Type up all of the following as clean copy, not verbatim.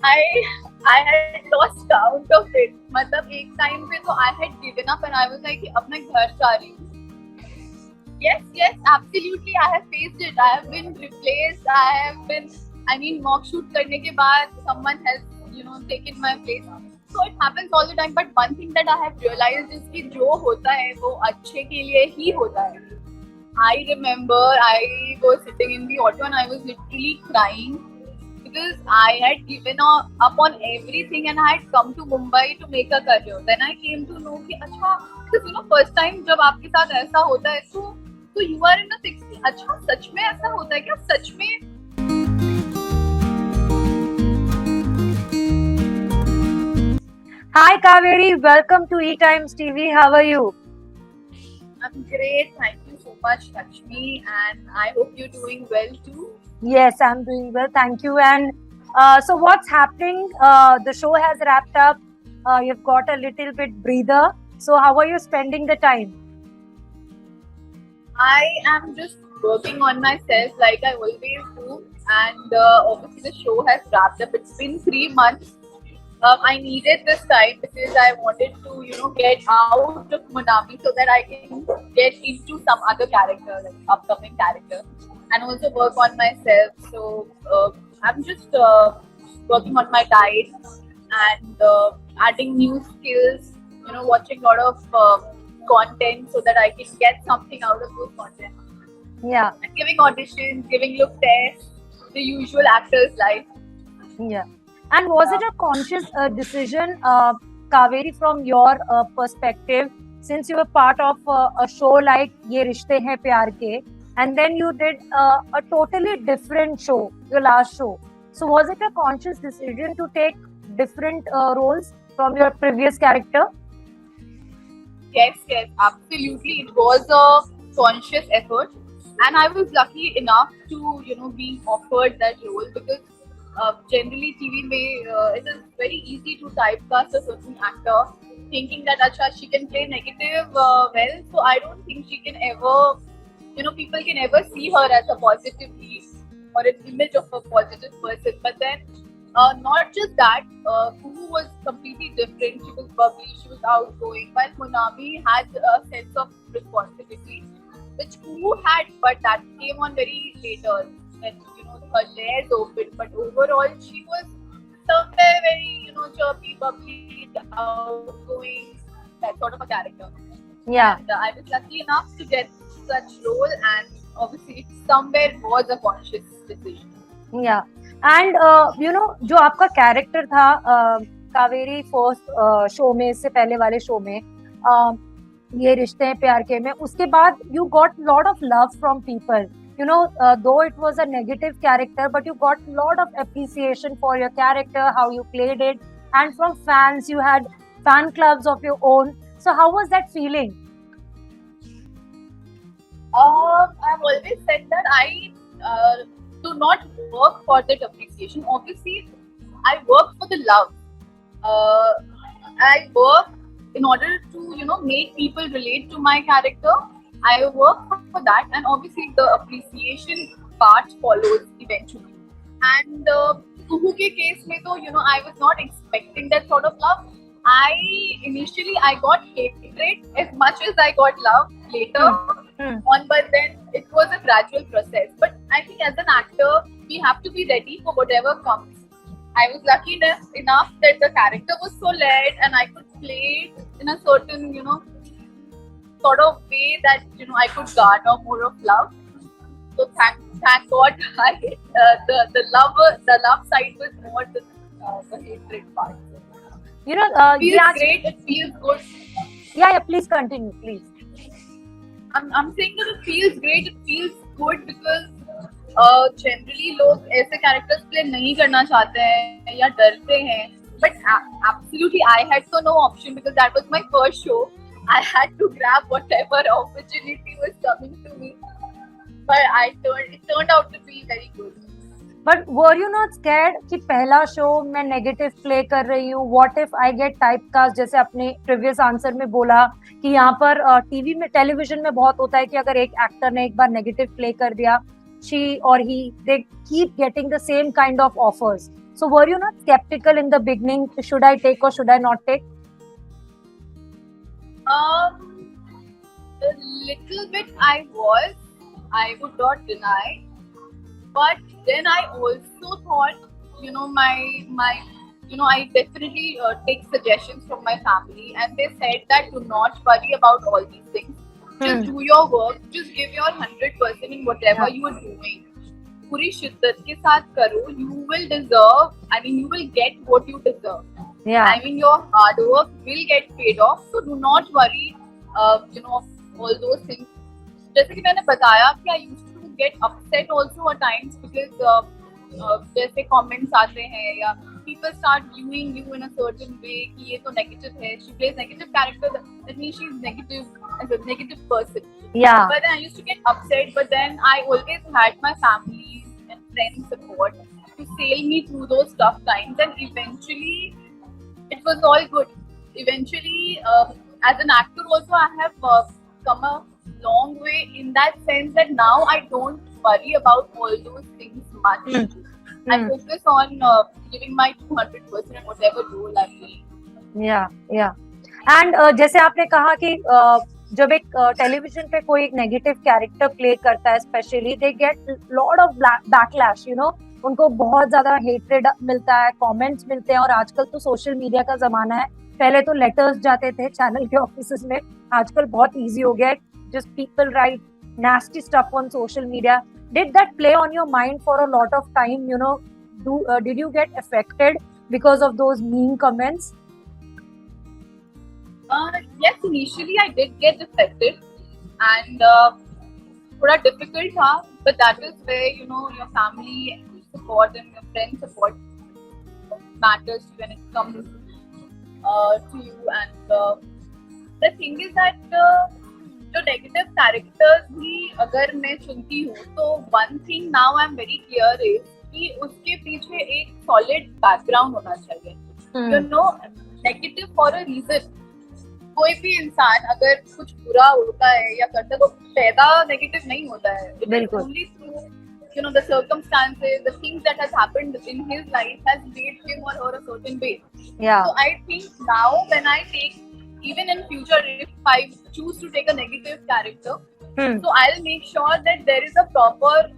I I had lost count of it. मतलब एक time पे तो I had given up and I was like कि अब मैं घर जा रही हूँ. Yes, absolutely. I have faced it. I have been replaced. I mean, mock shoot करने के बाद someone has, taken my place. So it happens all the time. But one thing that I have realized is कि जो होता है वो अच्छे के लिए ही होता है. I remember I was sitting in the auto and I was literally crying because I had given up on everything and I had come to Mumbai to make a career. Then I came to know कि अच्छा, because first time जब आपके साथ ऐसा होता है तो you are in a 60. अच्छा सच में ऐसा होता है क्या? सच में? Hi Kaveri, welcome to ETimes TV. How are you? I'm great. Thank you so much, Lakshmi, and I hope you're doing well too. Yes, I'm doing well. Thank you. And so what's happening? The show has wrapped up. You've got a little bit breather. So how are you spending the time? I am just working on myself like I always do, and obviously the show has wrapped up. It's been 3 months. I needed this time because I wanted to, get out of Monami so that I can get into some other character, like upcoming character, and also work on myself. So I'm just working on my diet and adding new skills. Watching a lot of content so that I can get something out of those content. Yeah. And giving auditions, giving look tests, the usual actor's life. Yeah. And was it a conscious decision, Kaveri, from your perspective, since you were part of a show like Ye Rishtey Hain Pyaar Ke, and then you did a totally different show, your last show. So was it a conscious decision to take different roles from your previous character? Yes, absolutely. It was a conscious effort, and I was lucky enough to, be offered that role because generally TV mein it is very easy to typecast a certain actor thinking that acha she can play negative well, so I don't think she can ever, people can ever see her as a positive lead or an image of a positive person. But then not just that, Kuhu was completely different. She was bubbly, she was outgoing, while Monami had a sense of responsibility which Kuhu had, but that came on very later when her layers opened. But overall, she was somewhere very chirpy, bubbly, outgoing, that sort of a character. Yeah. And I was lucky enough to get such role, and obviously, it somewhere was a conscious decision. Yeah. And जो आपका character था Kaveri first show में, इससे पहले वाले show में, ये रिश्ते हैं प्यार के में, उसके बाद you got lot of love from people. Though it was a negative character, but you got a lot of appreciation for your character, how you played it, and from fans, you had fan clubs of your own. So how was that feeling? I've always said that I do not work for that appreciation. Obviously, I work for the love. I work in order to make people relate to my character. I work for that, and obviously the appreciation part follows eventually. And Kuhu ke case mein to, I was not expecting that sort of love. Initially I got hatred as much as I got love later on, but then it was a gradual process. But I think as an actor, we have to be ready for whatever comes. I was lucky enough that the character was so led and I could play it in a certain, sort of way that I could garner more of love. So thank God, the love side was more than the hatred part. It feels great. It feels good. Yeah. Please continue, please. I'm saying that it feels great. It feels good because generally लोग ऐसे characters play नहीं करना चाहते हैं या डरते हैं. But absolutely, I had no option because that was my first show. I had to grab whatever opportunity was coming to me. But it turned out to be very good. But were you not scared कि पहला show मैं negative play कर रही हूँ, what if I get typecast, जैसे अपने previous answer में बोला कि यहाँ पर टीवी में, टेलीविजन में बहुत होता है कि अगर एक एक्टर ने एक बार नेगेटिव प्ले कर दिया, she or he, they keep getting the same kind of offers. So were you not skeptical in the beginning? Should I take or should I not take? A little bit I was. I would not deny. But then I also thought, I definitely take suggestions from my family, and they said that do not worry about all these things. Just do your work. Just give your 100% in whatever you are doing. पूरी शिद्दत के साथ करो. You will deserve. I mean, you will get what you deserve. Yeah. I mean, your hard work will get paid off. So do not worry. All those things. जैसे कि मैंने बताया कि I used to get upset also at times because जैसे comments आते हैं या people start viewing you in a certain way कि ये तो negative है, she plays negative character, that means she's negative as a negative person. Yeah. But then I used to get upset, but then I always had my family and friends support to sail me through those tough times, and eventually it was all good. Eventually, as an actor also, I have come a long way in that sense that now I don't worry about all those things much. I focus on giving my 200% in whatever role I'm playing. Yeah, yeah. And जैसे आपने कहा कि जब एक television पे कोई एक negative character play करता है, specially they get lot of backlash, उनको बहुत ज्यादा हेट्रेड मिलता है, कमेंट्स मिलते हैं, और आजकल तो सोशल मीडिया का जमाना है. पहले तो लेटर्स जाते थे चैनल के ऑफिसेस में, आजकल बहुत इजी हो गया है. Just people write nasty stuff on social media. Did that play on your mind for a lot of time? Did you get affected because of those mean comments? Yes, initially I did get affected, and थोड़ा difficult था, but that is where your family support and your friend support matters when it comes to you. And the thing is that जो negative characters भी अगर मैं चुनती हूँ तो one thing now I am very clear is कि उसके पीछे एक सॉलिड बैकग्राउंड होना चाहिए. Negative for a reason. कोई भी इंसान अगर कुछ बुरा होता है या करता है तो पैदा नेगेटिव नहीं होता है. Only through the circumstances, the things that has happened in his life has made him or her a certain way. Yeah. So I think now when I take, even in future, if I choose to take a negative character, so I'll make sure that there is a proper,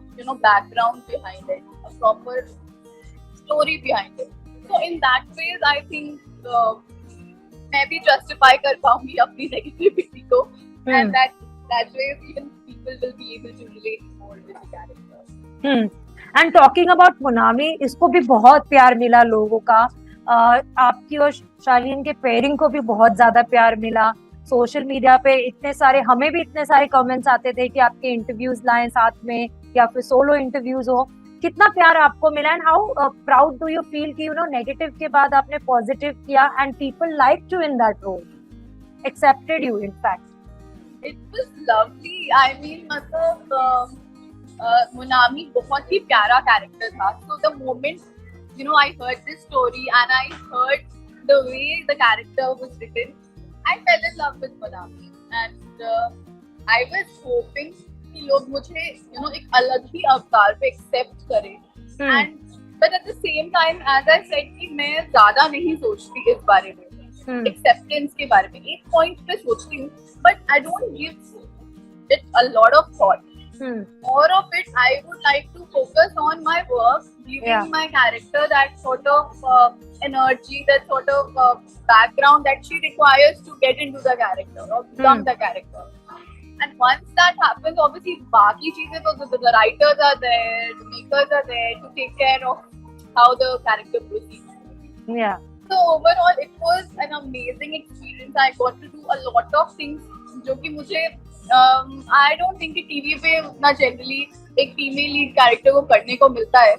background behind it, a proper story behind it. So in that ways, I think मैं भी justify कर पाऊंगी अपनी negativity को, and that way even people will be able to relate more with the character. And talking about Monami, इसको भी बहुत प्यार मिला लोगों का. आपकी और शालीन के पेयरिंग को भी बहुत ज्यादा प्यार मिला. सोशल मीडिया पे इतने सारे, हमें भी इतने सारे कमेंट्स आते थे कि आपके इंटरव्यूज लाएं साथ में या फिर सोलो इंटरव्यूज हो. कितना प्यार आपको मिला, and how proud do you feel कि नेगेटिव के बाद आपने पॉजिटिव किया and people like you in that role, accepted you in fact? It was lovely. I mean, मतलब Monami बहुत ही प्यारा कैरेक्टर था. So the moment I heard this story and I heard the way the character was written, I fell in love with Monami, and I was hoping कि लोग मुझे एक अलग ही अवतार पे एक्सेप्ट करें. And but at the same time, as I said कि मैं ज्यादा नहीं सोचती इस बारे में, एक्सेप्टेंस के बारे में. एक पॉइंट पे सोचती हूँ, but I don't give it a lot of thought. More of it, I would like to focus on my work, giving my character that sort of energy, that sort of background that she requires to get into the character or become the character. And once that happens, obviously, बाकी चीजें तो the writers are there, the makers are there to take care of how the character proceeds. Yeah. So overall, it was an amazing experience. I got to do a lot of things जो कि मुझे I don't think कि TV पे उतना generally एक female lead character को करने को मिलता है.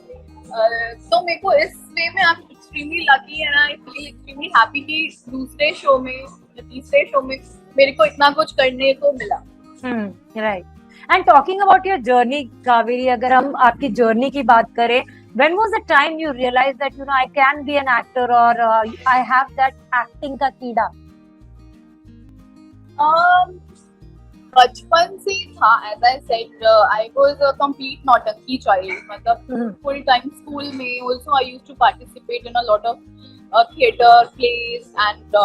तो मेरे को इस वे में I'm extremely lucky and I feel extremely happy कि दूसरे शो में या तीसरे शो में मेरे को इतना कुछ करने को मिला. Right. And talking about your journey, Kaveri, अगर हम आपकी जर्नी की बात करें, when was the time you realized that I can be an actor or I have that acting का कीड़ा? बचपन से ही था. As I said, I was a complete naughty child. मतलब full time school में also I used to participate in a lot of theater plays and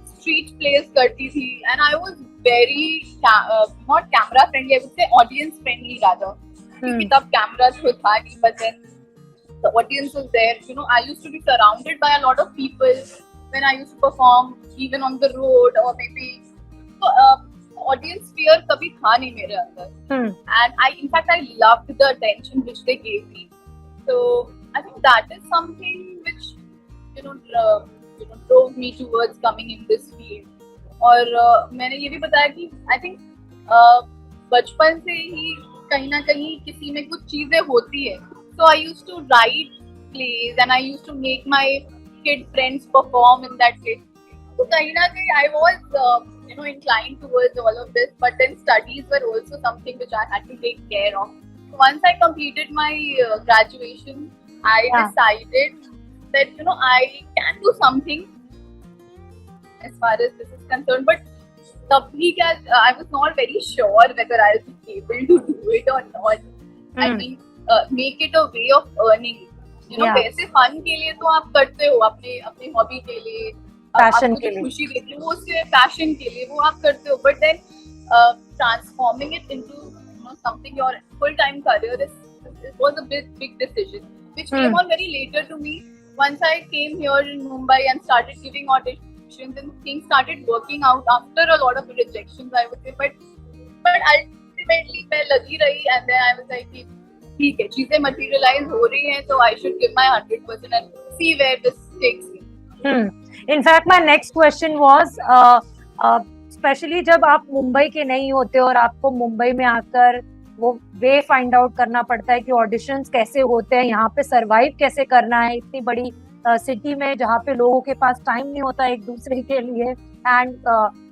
street plays करती थी. And I was very not camera friendly, I would say audience friendly rather. क्योंकि तब camera तो था नहीं, but then the audience was there. You know, I used to be surrounded by a lot of people when I used to perform, even on the road or maybe. So, audience fear कभी था नहीं मेरे अंदर. And in fact, I loved the attention which they gave me. So I think that is something which drove me towards coming in this field. और मैंने ये भी बताया कि I think बचपन से ही कहीं ना कहीं किसी में कुछ चीजें होती है. So I used to write plays and I used to make my kid friends perform in that play. So kahin na kahin I was inclined towards all of this, but then studies were also something which I had to take care of. So once I completed my graduation, I decided that I can do something as far as this is concerned. But I was not very sure whether I'll be able to do it or not. I mean, make it a way of earning. पैसे fun के लिए तो आप करते हो, अपने अपने hobby के लिए, पैशन आपको के जो लिए, खुशी देती है वो उससे पैशन के लिए वो आप करते हो. But then transforming it into something your full time career was a big decision which came on very later to me once I came here in Mumbai and started giving auditions and things started working out after a lot of rejections, I would say. But ultimately मैं लगी रही and then I was like ठीक है, चीजें materialize हो रही हैं, so I should give my 100% and see where this takes me. In fact, my next question was, specially जब आप मुंबई के नहीं होते और आपको मुंबई में आकर वो वे फाइंड आउट करना पड़ता है कि ऑडिशंस कैसे होते हैं, यहाँ पे सरवाइव कैसे करना है इतनी बड़ी सिटी में जहाँ पे लोगों के पास टाइम नहीं होता एक दूसरे के लिए, एंड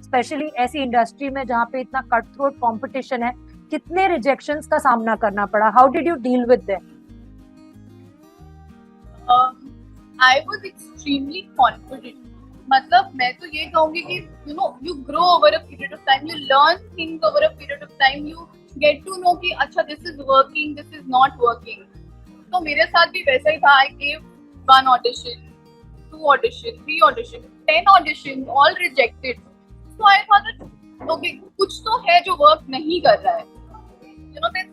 स्पेशली ऐसी इंडस्ट्री में जहाँ पे इतना कट थ्रोट कॉम्पिटिशन है, कितने रिजेक्शंस का सामना करना पड़ा? How did you deal with them? I was extremely confident. मतलब मैं तो ये कहूँगी कि you grow over a period of time, you learn things over a period of time, you get to know कि अच्छा this is working, this is not working. तो मेरे साथ भी वैसा ही था. I gave 1 audition, 2 audition, 3 audition, 10 auditions, all rejected. So I thought that okay, कुछ तो है जो work नहीं कर रहा है. Then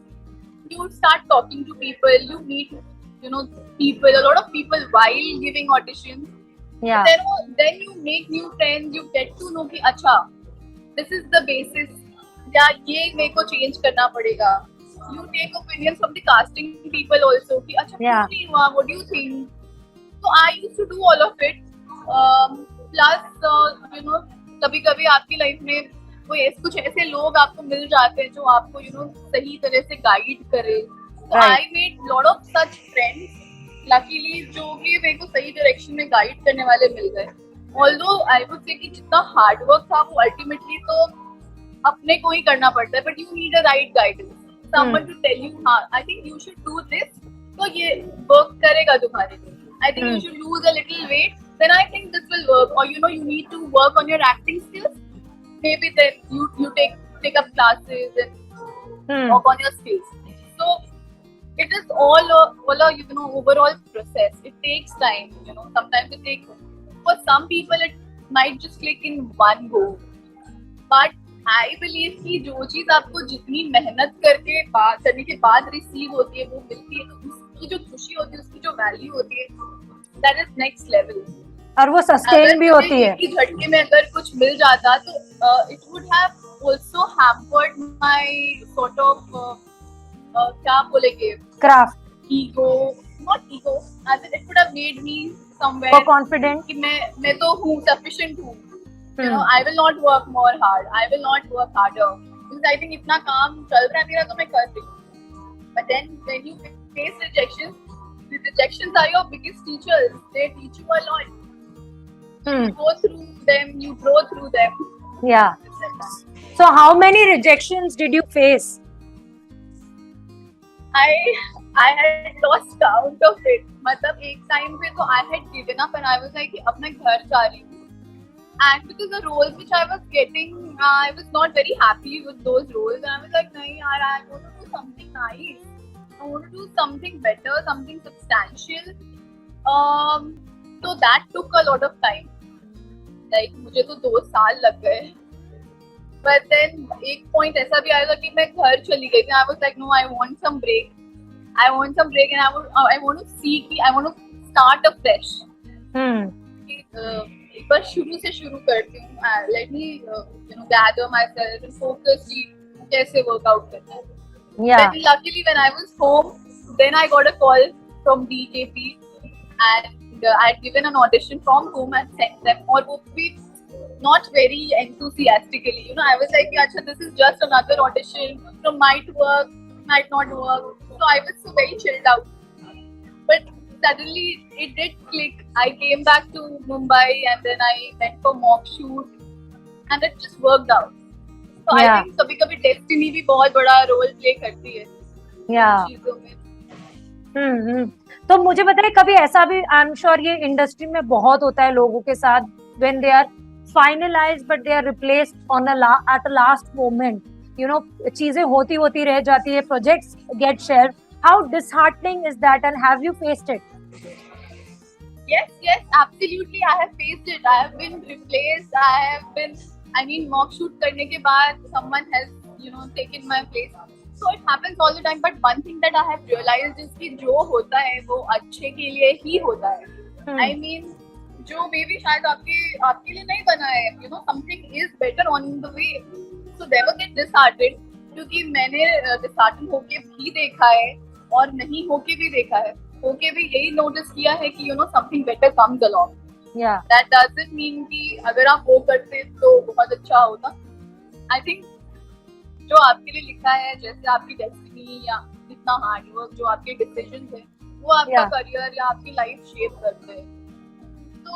you start talking to people, you meet people, a lot of people while giving auditions. Yeah. Then you make new friends, you get to know कि अच्छा this is the basis, या ये मेरे को change करना पड़ेगा. You take opinions from the casting people also कि अच्छा क्यों नहीं हुआ, what do you think? So I used to do all of it. Plus कभी-कभी आपकी लाइफ में कुछ ऐसे लोग आपको मिल जाते हैं जो आपको सही तरह से गाइड करे. So I made lot of such friends. Luckily जो भी मेरे को सही डायरेक्शन में गाइड करने वाले मिल गए. Although I would say कि जितना हार्ड वर्क था वो अल्टीमेटली तो अपने को ही करना पड़ता है, but you need a right guidance, someone to tell you हाँ I think you should do this, तो ये वर्क करेगा तुम्हारे लिए. I think you should lose a little weight, then I think this will work. Or you need to work on your acting skills, maybe then you take up classes and work on your skills. So it is all a overall process. It takes time. Sometimes it takes, for some people it might just click in one go. But I believe कि जो चीज आपको जितनी मेहनत करने के बाद receive होती है वो मिलती है, तो उसकी जो खुशी होती है, उसकी जो वैल्यू होती है, that is next level. और वो सस्टेन भी होती है. झटके में अगर कुछ मिल जाता तो it would have also hampered my sort of क्या बोलेंगे, craft, ego, not ego, as it would have made me somewhere more confident कि मैं तो हूँ, sufficient हूँ. I will not work more hard, I will not work harder because I think इतना काम चल रहा है मेरा तो मैं कर रही हूँ. But then when you face rejections, the rejections are your biggest teachers. They teach you a lot. You go through them, you grow through them. Yeah. So how many rejections did you face? I had lost count of it. मतलब एक time पे तो I had given up and I was like कि अब मैं घर जा रही हूँ. And because the roles which I was getting, I was not very happy with those roles. And I was like, nahi yaar, I want to do something nice. I want to do something better, something substantial. Um, so that took a lot of time. Like मुझे तो 2 साल लग गए. But then एक point ऐसा भी आया था कि मैं घर चली गई थी. I was like, no, I want some break. I want some break, and I want to see कि I want to start afresh. एक बार शुरू से शुरू करती हूँ. Let me gather myself and focus कि कैसे workout करना है. Yeah. Then luckily when I was home, then I got a call from DKP, and I had given an audition from home and sent them. और वो भी not very enthusiastically. I was like, "Acha, this is just another audition. Might work, might not work." So I was so very chilled out. But suddenly it did click. I came back to Mumbai and then I went for mock shoot, and it just worked out. So I think कभी-कभी destiny भी बहुत बड़ा role play करती है चीजों में. तो मुझे बताइए, कभी ऐसा भी, आई एम श्योर ये इंडस्ट्री में बहुत होता है लोगों के साथ, when they are finalised but they are replaced on at a last moment, चीजें होती रह जाती है, projects get shelf. How disheartening is that and have you faced it? Yes, absolutely. I have faced it. I have been replaced. Mock shoot करने के बाद someone has, taken my place. So it happens all the time. But one thing that I have realized is कि जो होता है वो अच्छे के लिए ही होता है. जो baby शायद आपके लिए नहीं बना है. Something is better on the way. So never get disheartened. क्योंकि मैंने disheartened होके भी देखा है और नहीं होके भी देखा है. होके भी यही नोटिस किया है कि something better comes along. Yeah. That doesn't mean कि अगर आप वो करते तो बहुत अच्छा होता. I think जो आपके लिए लिखा है, जैसे आपकी डेस्टिनी या जितना हार्ड वर्क, जो आपके डिसीजंस है, वो आपका करियर या आपकी लाइफ शेप करते हैं. तो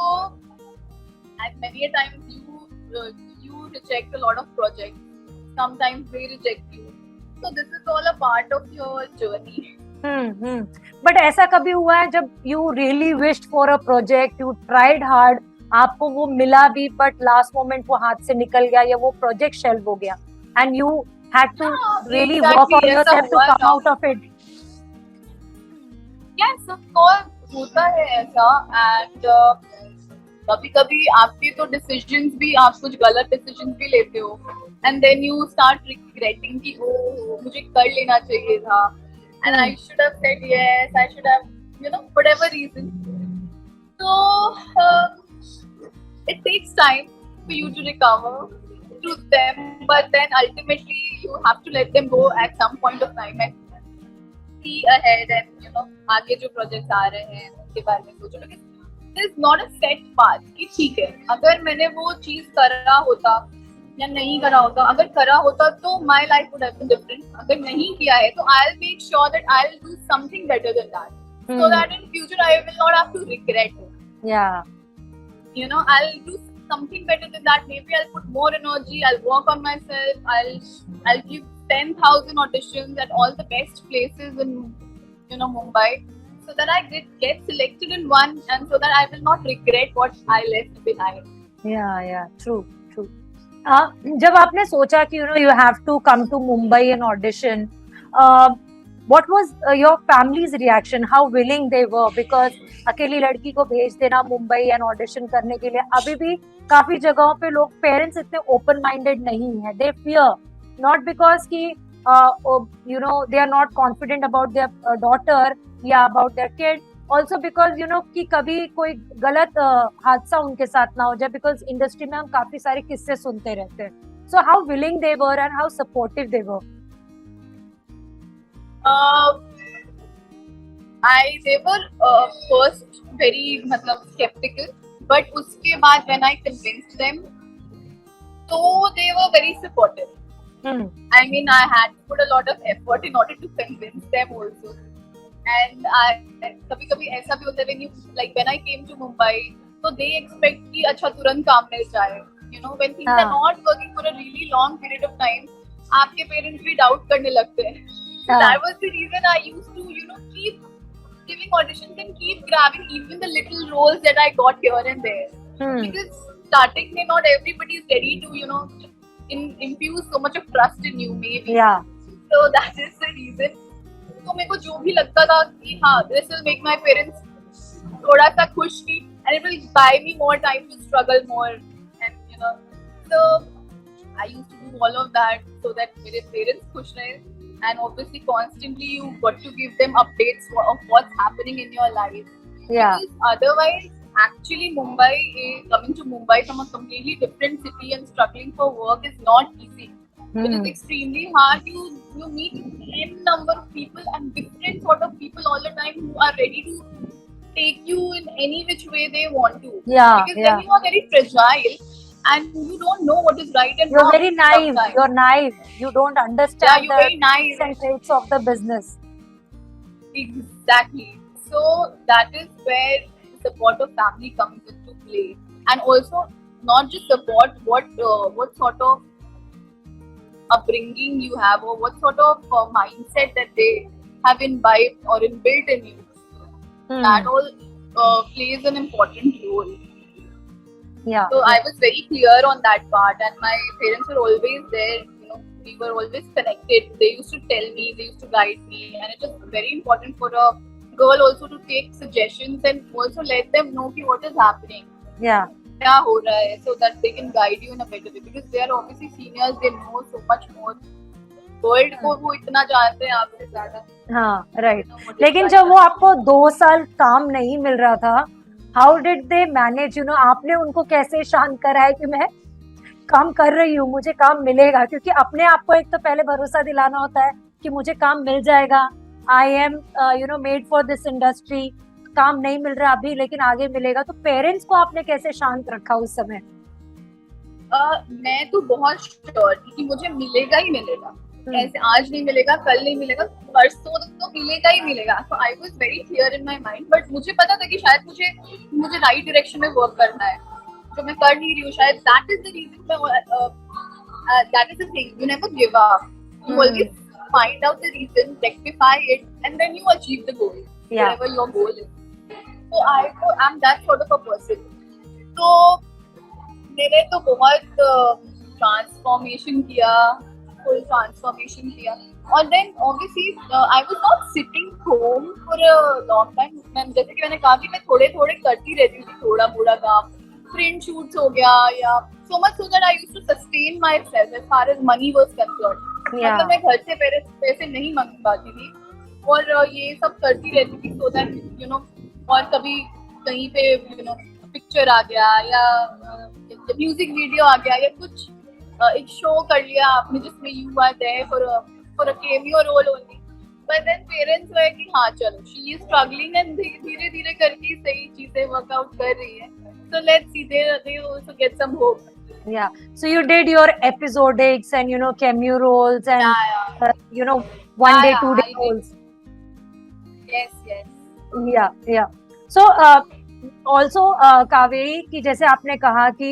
at many a times you reject a lot of projects. Sometimes they reject you. So this is all a part of your journey. But ऐसा कभी हुआ है जब you really wished for a project, you tried hard, आपको वो मिला भी but last moment वो हाथ से निकल गया या वो प्रोजेक्ट शेल्व हो गया and you had to really work on yourself to come out of it? Yes, of course होता है ऐसा. एंड कभी-कभी आपके तो डिसीजंस भी, आप कुछ गलत डिसीजंस भी लेते हो and then you start regretting कि ओह मुझे कर लेना चाहिए था. And I should have said yes. I should have, whatever reason. So it takes time for you to recover to them, but then ultimately you have to let them go at some point of time and see ahead and आगे जो projects आ रहे हैं उनके बारे में सोचो. Because there is not a set path कि ठीक है, अगर मैंने वो चीज करा होता या नहीं करा होता, अगर करा होता तो my life would have been different. अगर नहीं किया है तो I'll make sure that I'll do something better than that, so that in future I will not have to regret it. Yeah. I'll do something better than that. Maybe I'll put more energy. I'll work on myself. I'll give 10,000 auditions at all the best places in Mumbai, so that I get selected in one, and so that I will not regret what I left behind. Yeah, true. जब आपने सोचा कि you have to come to Mumbai and audition, what was your family's reaction? How willing they were? Because अकेली लड़की को भेज देना Mumbai and audition करने के लिए, अभी भी काफी जगहों पे लोग, पेरेंट्स इतने ओपन माइंडेड नहीं है. दे फियर, नॉट बिकॉज कि they are not confident about their daughter या about their kid, also because कि कभी कोई गलत हादसा उनके साथ ना हो जाए, because इंडस्ट्री में हम काफी सारे किस्से सुनते रहते हैं. So how willing they were and how supportive they were? They were first very skeptical, but उसके बाद when I convinced them, so they were very supportive. I had to put a lot of effort in order to convince them also. And कभी-कभी ऐसा भी होता है when I came to Mumbai, so they expect कि अच्छा तुरंत काम मिल जाए. When things are not working for a really long period of time, आपके पेरेंट्स भी डाउट करने लगते हैं. So that was the reason I used to keep giving auditions and keep grabbing even the little roles that I got here and there. Because starting में not everybody is ready to infuse so much of trust in you maybe. Yeah. So that is the reason. तो मेरे को जो भी लगता था कि हाँ this will make my parents थोड़ा सा खुश भी and it will buy me more time to struggle more and so I used to do all of that so that मेरे parents खुश रहे and obviously constantly you got to give them updates of what's happening in your life. Yeah. Because otherwise actually coming to Mumbai from a completely different city and struggling for work is not easy. It is extremely hard. You meet n number of people and different sort of people all the time who are ready to take you in any which way they want to. Yeah, because then you are very fragile and you don't know what is right and you're wrong. very naive. Sometimes. You're naive. You don't understand you're the very naive. and traits of the business. Exactly. So that is where the support of family comes into play, and also not just support, what sort of upbringing you have or what sort of mindset that they have imbibed or inbuilt in you. That all plays an important role. Yeah. So I was very clear on that part, and my parents were always there. We were always connected. They used to tell me, they used to guide me, and it is very important for a girl also to take suggestions and also let them know what is happening. Yeah. क्या हो रहा है, so that they can guide you in a better way, because they are obviously seniors, they know so much more. World को वो इतना जानते हैं आपसे ज्यादा. हाँ, राइट. लेकिन जब वो आपको 2 साल काम नहीं मिल रहा था, हाउ डिड दे मैनेज, आपने उनको कैसे शांत कराया कि मैं काम कर रही हूँ, मुझे काम मिलेगा, क्योंकि अपने आप को एक तो पहले भरोसा दिलाना होता है कि मुझे काम मिल जाएगा, I am made for this industry, काम नहीं मिल रहा अभी लेकिन आगे मिलेगा. तो पेरेंट्स को आपने कैसे शांत रखा उस समय? मैं तो बहुत श्योर थी कि मुझे मिलेगा ही मिलेगा. ऐसे आज नहीं मिलेगा, कल नहीं मिलेगा, परसों तो मिलेगा ही मिलेगा. So I was very clear in my mind, but मुझे पता था कि शायद मुझे राइट डायरेक्शन में वर्क करना है, जो मैं कर नहीं रही हूँ. शायद that is the reason, that is the thing. You never give up. You always find out the reason, rectify it, and then you achieve the goal, whatever your goal is. So I'm that sort of a person. तो मैंने तो बहुत transformation किया, full transformation किया. और then obviously I was not sitting home for a long time. जैसे कि मैंने कहा कि मैं थोड़े करती रहती थी, थोड़ा मोड़ा काम, print shoots हो गया, या so much so that I used to sustain myself as far as money was concerned. मतलब मैं घर से पैसे नहीं मंगवाती थी और ये सब करती रहती थी so that और कभी कहीं पे पिक्चर आ गया या म्यूजिक वीडियो आ गया या कुछ एक शो कर लिया आपने जिसमें you are there for a cameo role only. But then parents वे कि हाँ चलो शी इज स्ट्रगलिंग एंड धीरे धीरे करके सही चीजें वर्कआउट कर रही है, so let's see, they also get some hope. Yeah, so you did your episodics and cameo roles and one day, 2 day roles. Yes. Yeah. So also Kaveri की जैसे आपने कहा कि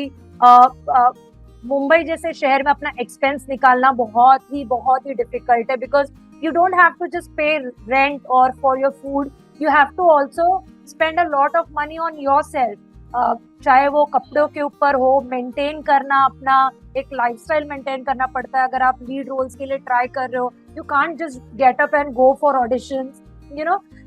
मुंबई जैसे शहर में अपना एक्सपेंस निकालना बहुत ही डिफिकल्ट है, because you don't have to just pay rent or for your food, you have to also spend a lot of money on yourself. चाहे वो कपड़ों के ऊपर हो, मेंटेन करना, अपना एक लाइफस्टाइल मेंटेन करना पड़ता है. अगर आप लीड रोल्स के लिए ट्राई कर रहे हो, you can't just get up and go for auditions,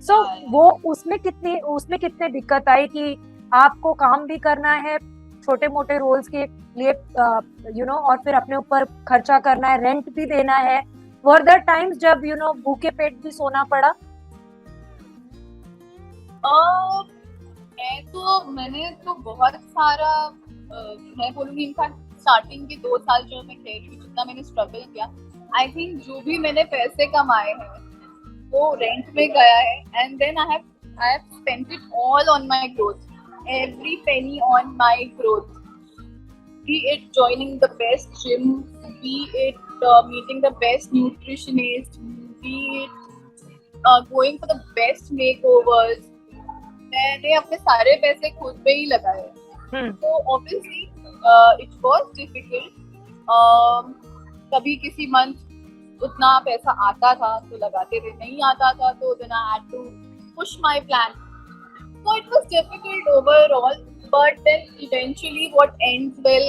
so वो उसमें कितने दिक्कत आई कि आपको काम भी करना है छोटे मोटे रोल्स के लिए, और फिर अपने ऊपर खर्चा करना है, रेंट भी देना है. वर देयर टाइम्स जब भूखे पेट भी सोना पड़ा? मैंने तो बहुत सारा, मैं बोलूँगी इनफैक्ट स्टार्टिंग के 2 साल जो मैं कह रही हूँ, जितना मैंने स्ट्रगल किया, आई थिंक जो भी मैंने पैसे कमाए हैं वो रेंट में गया है. And then I have spent it all on my growth, every penny on my growth, be it joining the best gym, be it meeting the best nutritionist, be it going for the best makeovers. मैंने अपने सारे पैसे खुद पे ही लगाए. तो obviously it was difficult. कभी किसी मंथ उतना पैसा आता था तो लगाते थे, नहीं आता था तो then I had to push my plan. So it was difficult overall. but then eventually what ends well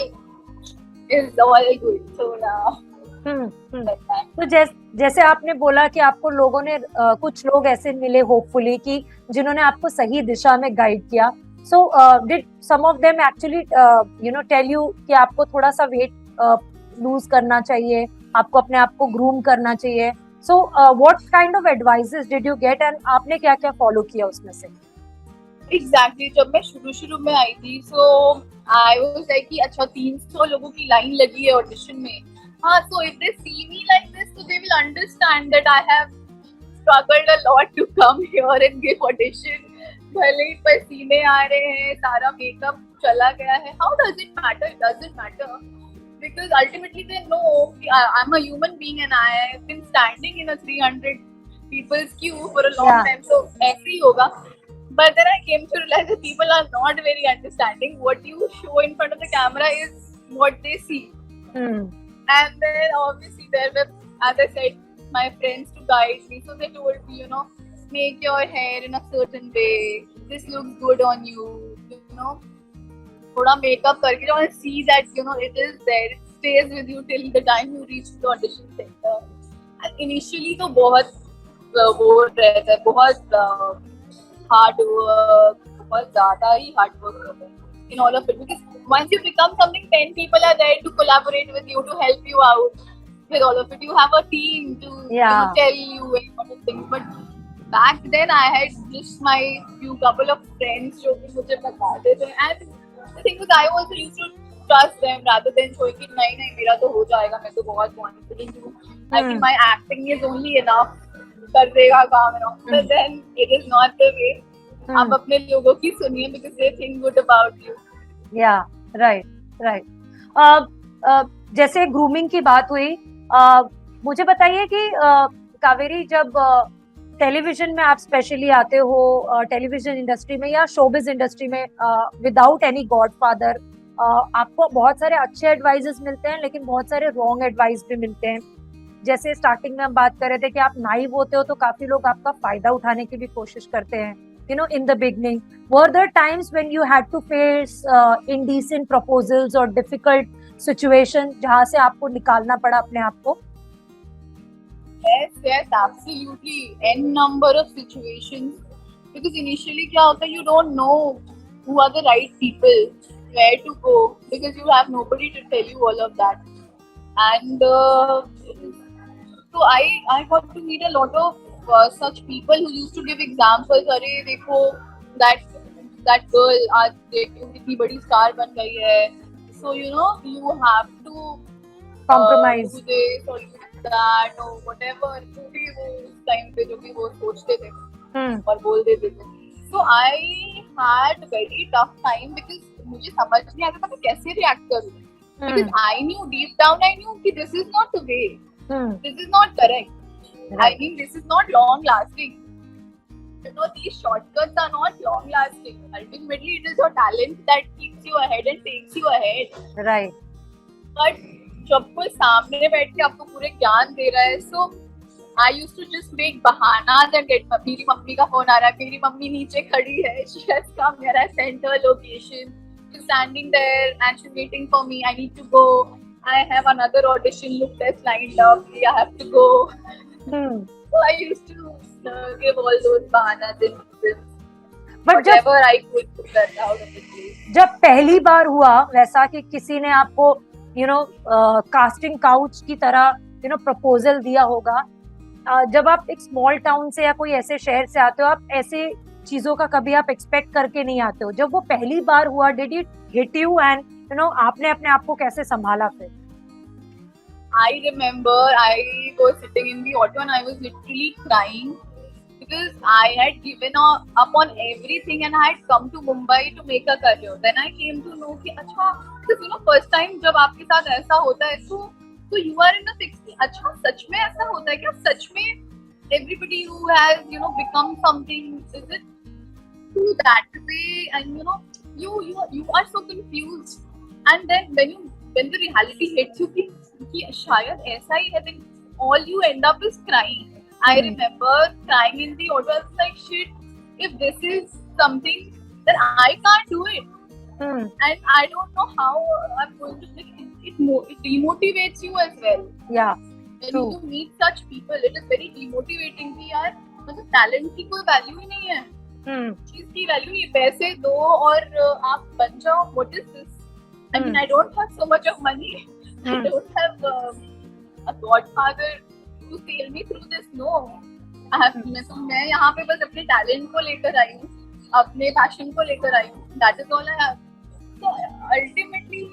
is all good. So now like that. तो जैसे आपने बोला कि आपको लोगों ने कुछ लोग ऐसे मिले होपफुली कि जिन्होंने आपको सही दिशा में गाइड किया. So did some of them actually tell you कि आपको थोड़ा सा वेट लूज करना चाहिए, आपको अपने आप को ग्रूम करना चाहिए. So what kind of advices did you get and आपने क्या क्या फॉलो किया उसमें से? एग्जैक्टली जब मैं शुरू में आई थी, सो आई वाज लाइक कि अच्छा 300 लोगों की लाइन लगी है ऑडिशन में. हाँ, so if they see me like this, so they will understand that I have struggled a lot to come here and give audition. भले ही पसीने आ रहे हैं, सारा मेकअप चला गया है. How does it matter? It doesn't matter. Because ultimately they know I'm a human being and I have been standing in a 300 people's queue for a long time. So ऐसे ही होगा. But then I came to realize that people are not very understanding. What you show in front of the camera is what they see. And then obviously there were, as I said, my friends to guide me. So they told me, make your hair in a certain way. This looks good on you. Thoda makeup karke jo and see that it is there. It stays with you till the time you reach the audition center. And initially तो बहुत वो रहता है, बहुत hard work, बहुत ज़्यादा ही hard work रहता है in all of it, because once you become something, 10 people are there to collaborate with you, to help you out with all of it. You have a team to tell you and all of things. But back then I had just my few couple of friends जो कि मुझे बताते थे, and the thing was I also used to trust them rather than showing कि नहीं मेरा तो हो जाएगा, मैं तो बहुत confident हूँ, I think my acting is only enough, कर देगा काम. But then it is not the way. आप अपने लोगों की सुनिए because they think good about you. Yeah, right. जैसे ग्रूमिंग की बात हुई, मुझे बताइए कि कावेरी जब टेलीविजन में आप स्पेशली आते हो, टेलीविजन इंडस्ट्री में या शोबिज इंडस्ट्री में, विदाउट एनी गॉडफादर, आपको बहुत सारे अच्छे एडवाइजेस मिलते हैं लेकिन बहुत सारे रॉन्ग एडवाइस भी मिलते हैं. जैसे स्टार्टिंग में हम बात कर रहे थे कि आप नाइव होते हो तो काफी लोग आपका फायदा उठाने की भी कोशिश करते हैं. In the beginning, were there times when you had to face indecent proposals or difficult situations जहाँ से आपको निकालना पड़ा अपने आप को? Yes, absolutely. N number of situations. Because initially क्या होता है, you don't know who are the right people, where to go, because you have nobody to tell you all of that. And so I got to meet a lot of such people who used to give examples. अरे देखो that girl आज देखो कितनी बड़ी star बन गई है. So you have to compromise do this or do that or whatever. जो भी वो उस टाइम पे जो भी वो सोचते थे और बोल देते थे. So I had very tough time because मुझे समझ नहीं आता था मैं कैसे react करूँ. Because I knew deep down, I knew कि this is not the way. This is not correct. Right. I mean, this is not long lasting. These shortcuts are not long lasting. Ultimately, it is your talent that keeps you ahead and takes you ahead. Right. But जब कोई सामने बैठ के आपको पूरे ज्ञान दे रहा है, so I used to just make bahanas and get. मेरी मम्मी का फोन आ रहा है, मेरी मम्मी नीचे खड़ी है, she has come here, I sent her location, she's standing there and she's waiting for me. I need to go. I have another audition, look that's lined up, I have to go. So I used to give all those bahanas and reasons. But whatever I could to get out of the place. जब पहली बार हुआ वैसा कि किसी ने आपको casting couch की तरह प्रपोजल दिया होगा, जब आप एक स्मॉल टाउन से या कोई ऐसे शहर से आते हो, आप ऐसे चीजों का कभी आप एक्सपेक्ट करके नहीं आते हो. जब वो पहली बार हुआ, did it hit you and आपने अपने आप को कैसे संभाला फिर? I remember I was sitting in the auto and I was literally crying because I had given up on everything and I had come to Mumbai to make a career. Then I came to know कि अच्छा, because first time जब आपके साथ ऐसा होता है तो you are in a fix. अच्छा, सच में ऐसा होता है क्या? सच में everybody who has become something, is it through that way? And you are so confused. And then when the reality hits you कि शायद ऐसा ही है, then all you end up is crying. I remember crying in the auto. I was like, shit, if this is something, then I can't do it. and I don't know how I'm going to. It demotivates you as well. Yeah, When true. you meet such people, it is very demotivating कि यार मतलब talent की कोई value ही नहीं है, चीज की value नहीं है, पैसे दो और आप बन जाओ. What is this? I mean, I don't have so much of money. I don't have a godfather to sail me through this. No, मैं यहाँ पे बस अपने टैलेंट को लेकर आई हूँ, अपने पैशन को लेकर आई हूँ. That is all I have. So ultimately,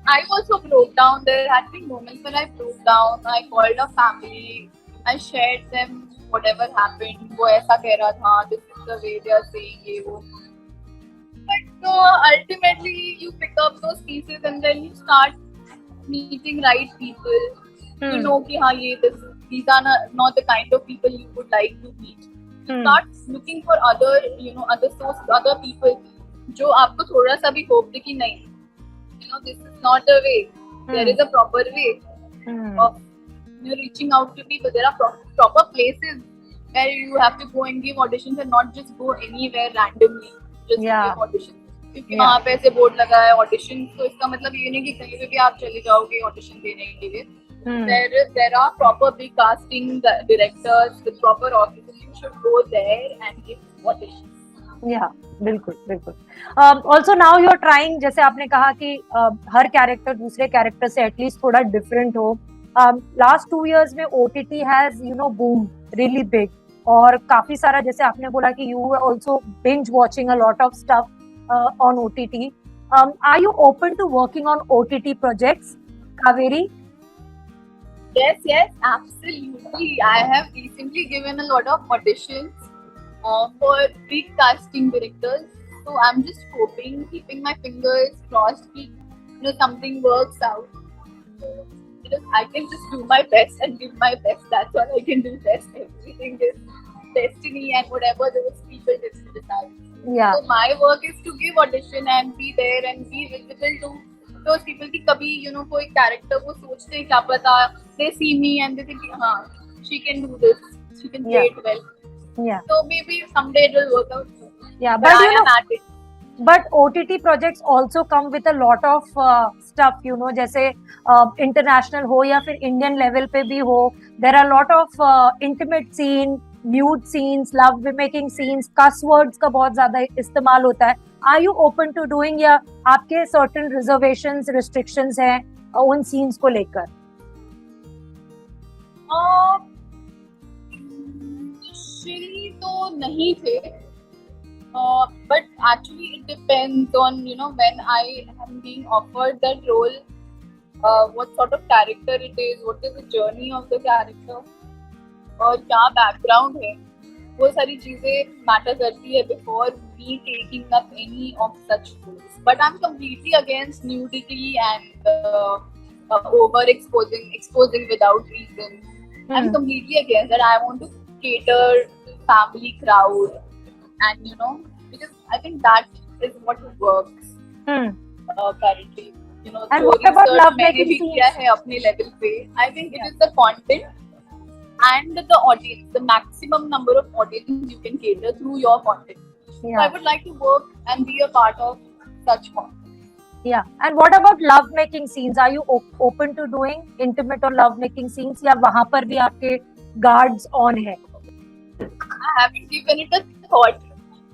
I also broke down. There had been moments when I broke down. I called a family. I shared them whatever happened. वो ऐसा कह रहा था. This is the way they are saying ये वो. But ultimately, you pick up those pieces and then you start meeting right people. You know कि हाँ ये these are not the kind of people you would like to meet. You start looking for other people जो आपको थोड़ा सा भी hope दे कि नहीं. This is not a way. There is a proper way of reaching out to people. There are proper places where you have to go and give auditions and not just go anywhere randomly. Just give auditions. क्योंकि वहाँ पे ऐसे board लगा है auditions, तो इसका मतलब ये नहीं कि कहीं पे भी आप चले जाओगे audition देने के लिए. There are proper big casting directors with proper offices. You should go there and give auditions. Yeah, बिल्कुल बिल्कुल. Also now you are trying, जैसे आपने कहा कि हर कैरेक्टर दूसरे कैरेक्टर से एटलीस्ट थोड़ा डिफरेंट हो. Last 2 years में OTT has boomed really big और काफी सारा, जैसे आपने बोला कि you were also binge watching a lot of stuff on OTT. Are you open to working on OTT projects, Kaveri? Yes, absolutely. I have recently given a lot of auditions for big casting directors. So I'm just hoping, keeping my fingers crossed, that something works out. So, I can just do my best and give my best. That's all I can do best. Everything is destiny and whatever those people decide. Yeah. So my work is to give audition and be there and be visible to those people कि कभी कोई character वो सोचते हैं क्या पता, they see me and they think हाँ she can do this, she can play it well. Yeah. So maybe someday it will work out. Yeah, but I am at it. But OTT projects also come with a lot of stuff, जैसे international हो या फिर Indian level पे भी हो. There are a lot of intimate scene, nude scenes, love making scenes, cuss words का बहुत ज़्यादा इस्तेमाल होता है. Are you open to doing, या आपके certain reservations, restrictions हैं उन scenes को लेकर? Initially तो नहीं थे. But actually it depends on when I am being offered that role, what sort of character it is, what is the journey of the character और क्या background है, वो सारी चीजें matter करती है before me taking up any of such roles. But I'm completely against nudity and exposing without reason. I'm completely against that. I want to cater family crowd. And because I think that is what works currently. And what about love making scenes? है अपने level पे. I think it is the content and the audience, the maximum number of audience you can cater through your content. So I would like to work and be a part of such content. Yeah. And what about love making scenes? Are you open to doing intimate or love making scenes, या वहाँ पर भी आपके guards on है? I haven't given it a thought.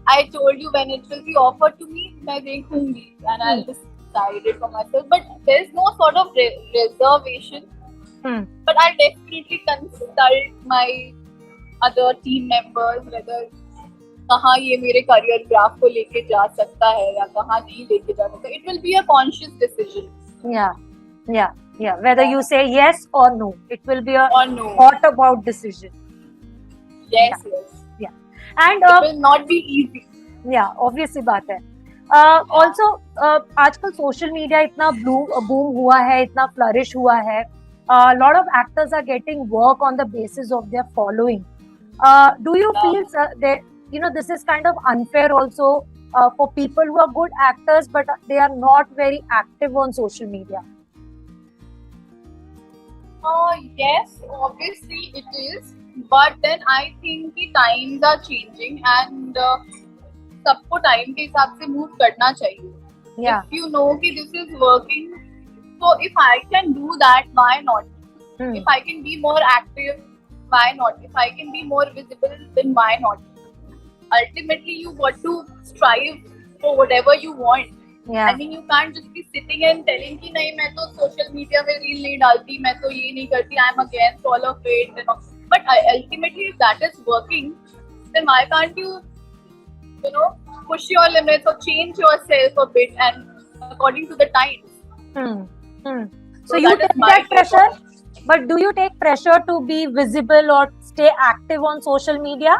I told you when it will be offered to me, मैं देखूंगी and I'll decide it for myself. But there is no sort of reservation. But I'll definitely consult my other team members whether कहाँ ये मेरे career graph को लेके जा सकता है या कहाँ नहीं लेके जा सकता. It will be a conscious decision. Yeah. Whether you say yes or no, it will be a no. thought about decision. Yes. And it will not be easy. Yeah, obviously बात है. Also आजकल social media इतना boom हुआ है, इतना flourish हुआ है. A lot of actors are getting work on the basis of their following. Do you feel that this is kind of unfair also for people who are good actors but they are not very active on social media? Yes, obviously it is. But then I think the times are changing and सबको time के हिसाब से move करना चाहिए. Yeah. If you know that this is working, so if I can do that, why not? Hmm. If I can be more active, why not? If I can be more visible, then why not? Ultimately, you got to strive for whatever you want. Yeah. I mean, you can't just be sitting and telling कि नहीं मैं तो social media में reel नहीं डालती, मैं तो ये नहीं करती, I'm against all of it. And all. But ultimately, if that is working, then why can't you know, push your limits or change yourself a bit and according to the times? Hmm. Hmm. So So you that is take my that take on pressure, it. but do you take pressure to be visible or stay active on social media?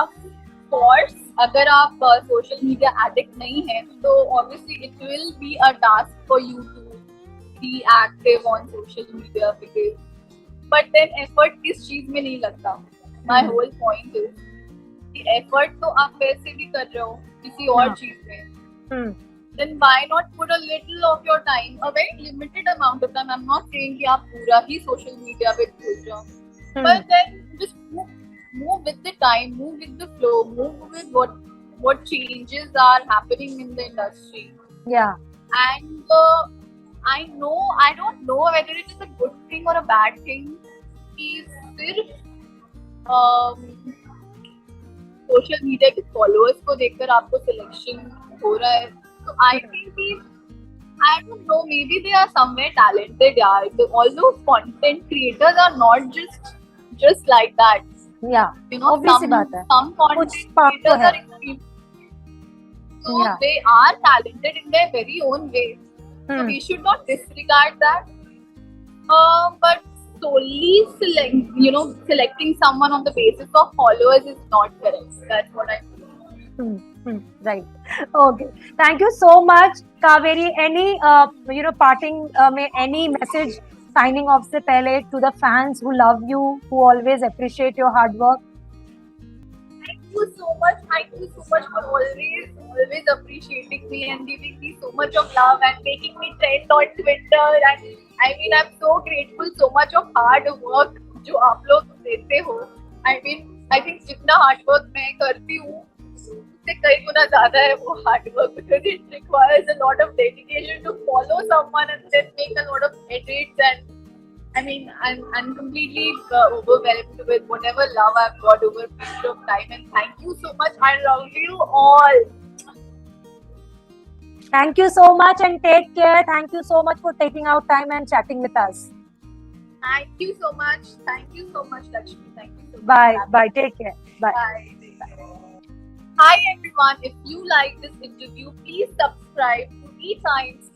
Of course, अगर आप social media addict नहीं हैं, तो obviously it will be a task for you to be active on social media because, but then effort किस चीज में नहीं लगता. My whole point is कि effort तो आप वैसे भी कर रहे हो किसी और हाँ. चीज में. Hmm. Then why not put a little of your time, a very limited amount of time. I'm not saying कि आप पूरा ही social media पे घुस जाओ, but then just move with the time, move with the flow, move with what changes are happening in the industry. Yeah. And I don't know whether it is a good thing or a bad thing कि सिर्फ social media के followers को देखकर आपको selection हो रहा है. तो I think I don't know, maybe they are somewhere talented, yeah. All those content creators are not just like that. Yeah. You know, Obviously बात है. some content कुछ spark तो creators है. are extreme. So Yeah. they are talented in their very own way. So we should not disregard that. But solely selecting someone on the basis of followers is not correct. That's what I feel. Right. Okay. Thank you so much, Kaveri. Any parting में any message signing off से पहले to the fans who love you, who always appreciate your hard work? Thank you so much. Thank you so much for always appreciating me and giving me so much of love and making me trend on Twitter. And I mean, I'm so grateful. So much of hard work जो आप लोग देते हो. I mean, I think जितना hard work मैं करती हूँ, उससे कई गुना ज़्यादा है वो hard work because it requires a lot of dedication to follow someone and then make a lot of edits. And I mean, I'm completely overwhelmed with whatever love I've got over a period of time. And thank you so much. I love you all. Thank you so much and take care. Thank you so much for taking out time and chatting with us. Thank you so much. Thank you so much, Lakshmi. Thank you so much. Bye. Bye. Take care. Bye. Bye. Hi everyone. If you like this interview, please subscribe to ETimes